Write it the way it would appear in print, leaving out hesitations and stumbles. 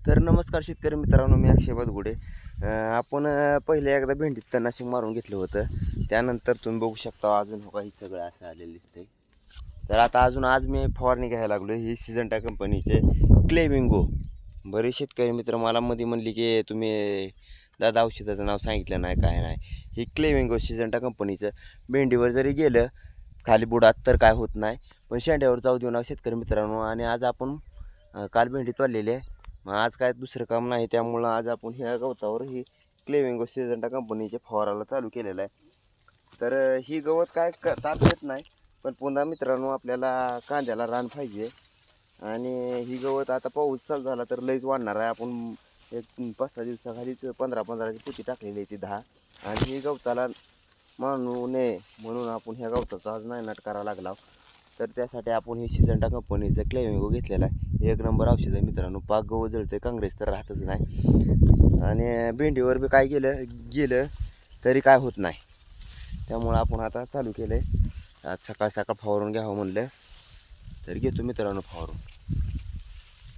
तर नमस्कार शेतकरी मित्रांनो, मी अक्षय बदगुडे. आपण पहिले एकदा भेंडीत तणनाशक मारून घेतलं होतं. त्यानंतर तुम्ही बघू शकता अजून हो काही सगळं असं आलेलं दिसतंय. तर आता अजून आज मी फवारणी घ्यायला लागलो. ही सिजंटा कंपनीचे क्लेविंगो. बरेच शेतकरी मित्र मला मध्ये म्हणली की तुम्ही दादा औषधाचं नाव सांगितलं नाही, काय नाही. ही क्लेविंगो सिजंटा कंपनीचं भेंडीवर जरी गेलं खाली बुडात तर काय होत नाही, पण शेंड्यावर जाऊ देऊ नका शेतकरी मित्रांनो. आणि आज आपण काल भेंडी तोडलेली आहे. मग आज काय दुसरं काम नाही, त्यामुळं आज आपण ह्या गवतावर ही क्लेविंगो सिजंटा कंपनीचे फवाराला चालू केलेलं आहे. तर ही गवत काय ताप येत नाही, पण पुन्हा मित्रांनो आपल्याला कांद्याला रान पाहिजे. आणि ही गवत आता पाऊस चालू झाला तर लईच वाढणार आहे. आपण एक 5-6 दिवसाखालीच 15-15ची पोती टाकलेली आहे ती 10. आणि ही गवताला मानू नये म्हणून आपण ह्या गवताचा आज नायनाट करावा लागला. तर त्यासाठी आपण ही सिजंटा कंपनीचं क्लेविंगो घेतलेला आहे. एक नंबर औषध आहे मित्रांनो. पाक गवत जळते, काँग्रेस तर राहतच नाही. आणि भेंडीवर बी काय गेलं तरी काय होत नाही. त्यामुळं आपण आता चालू केलं आहे. आज सकाळ सकाळ फवारून घ्यावं म्हणलं, तर घेतो मित्रांनो फवारून.